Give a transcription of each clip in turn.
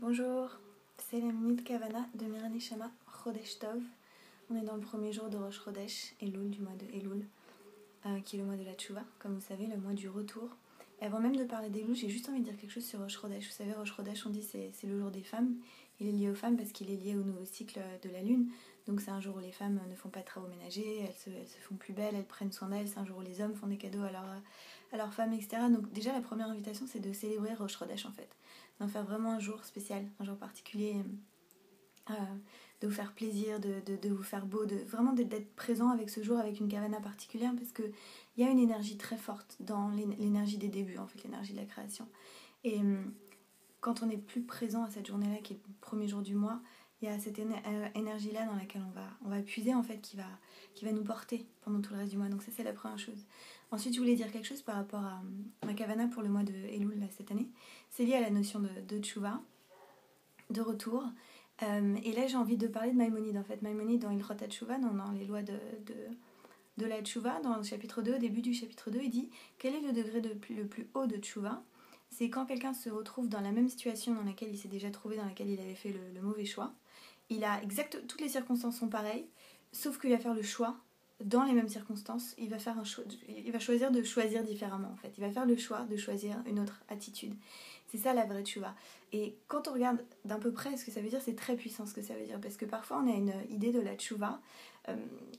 Bonjour, c'est la Minute Kavana de Miran Neshama Chodesh Tov. On est dans le premier jour de Rosh Chodesh, Elul, du mois de Elul, qui est le mois de la Tchouva, comme vous savez, le mois du retour. Et avant même de parler d'Elul, j'ai juste envie de dire quelque chose sur Rosh Chodesh. Vous savez, Rosh Chodesh, on dit c'est le jour des femmes. Il est lié aux femmes parce qu'il est lié au nouveau cycle de la lune. Donc c'est un jour où les femmes ne font pas de travaux ménagers, elles se font plus belles, elles prennent soin d'elles. C'est un jour où les hommes font des cadeaux à leurs femmes, etc. Donc déjà, la première invitation, c'est de célébrer Rosh Chodesh, en fait. D'en faire vraiment un jour spécial, un jour particulier, de vous faire plaisir, de vous faire beau, vraiment d'être présent avec ce jour, avec une kavana particulière, parce qu'il y a une énergie très forte dans l'énergie des débuts, en fait, l'énergie de la création. Et quand on est plus présent à cette journée-là, qui est le premier jour du mois, il y a cette énergie-là dans laquelle on va puiser, en fait, qui va nous porter pendant tout le reste du mois. Donc ça, c'est la première chose. Ensuite, je voulais dire quelque chose par rapport à ma kavana pour le mois de Elul, là, cette année. C'est lié à la notion de tchouva, de retour. Et là, j'ai envie de parler de Maïmonide, en fait. Maïmonide, dans Ilchot HaTchouva, dans les lois de la tchouva, dans le chapitre 2, au début du chapitre 2, il dit « Quel est le degré le plus haut de tchouva ?» C'est quand quelqu'un se retrouve dans la même situation dans laquelle il s'est déjà trouvé, dans laquelle il avait fait le mauvais choix. Il a toutes les circonstances sont pareilles, sauf qu'il va faire le choix dans les mêmes circonstances. Il va choisir de choisir différemment, en fait. Il va faire le choix de choisir une autre attitude. C'est ça la vraie tchouva. Et quand on regarde d'un peu près ce que ça veut dire, c'est très puissant ce que ça veut dire. Parce que parfois on a une idée de la tchouva,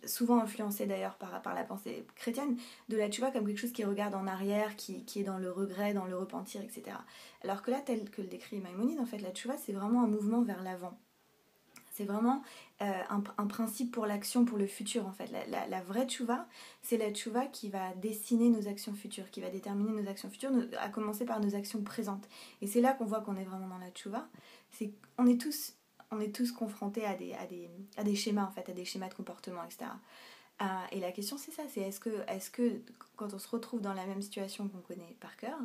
souvent influencée d'ailleurs par la pensée chrétienne, de la tchouva comme quelque chose qui regarde en arrière, qui est dans le regret, dans le repentir, etc. Alors que là, tel que le décrit Maïmonide, en fait, la tchouva, c'est vraiment un mouvement vers l'avant. C'est vraiment un principe pour l'action, pour le futur, en fait. La vraie tchouva, c'est la tchouva qui va dessiner nos actions futures, qui va déterminer nos actions futures, à commencer par nos actions présentes. Et c'est là qu'on voit qu'on est vraiment dans la tchouva. On est tous confrontés à des schémas, en fait, à des schémas de comportement, etc. Et la question, c'est ça, c'est est-ce que quand on se retrouve dans la même situation qu'on connaît par cœur,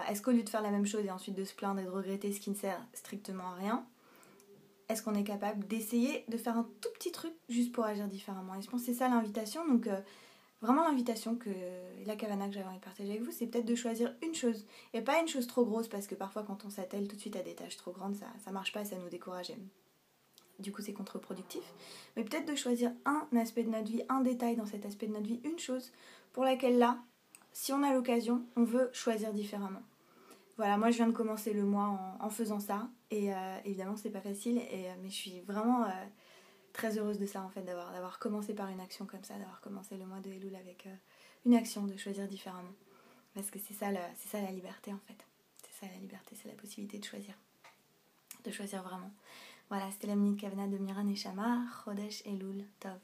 est-ce qu'au lieu de faire la même chose et ensuite de se plaindre et de regretter ce qui ne sert strictement à rien, est-ce qu'on est capable d'essayer de faire un tout petit truc juste pour agir différemment? Et je pense que c'est ça l'invitation. Donc vraiment l'invitation, la kavana que j'avais envie de partager avec vous, c'est peut-être de choisir une chose. Et pas une chose trop grosse, parce que parfois quand on s'attelle tout de suite à des tâches trop grandes, ça marche pas et ça nous décourage. Du coup c'est contre-productif. Mais peut-être de choisir un aspect de notre vie, un détail dans cet aspect de notre vie, une chose pour laquelle là, si on a l'occasion, on veut choisir différemment. Voilà, moi je viens de commencer le mois en faisant ça et évidemment c'est pas facile mais je suis vraiment très heureuse de ça en fait, d'avoir commencé par une action comme ça, d'avoir commencé le mois de Elul avec une action, de choisir différemment, parce que c'est ça la liberté en fait, c'est ça la liberté, c'est la possibilité de choisir vraiment. Voilà, c'était la Minute Kavana de Miran Neshama Chodesh Elul Tov.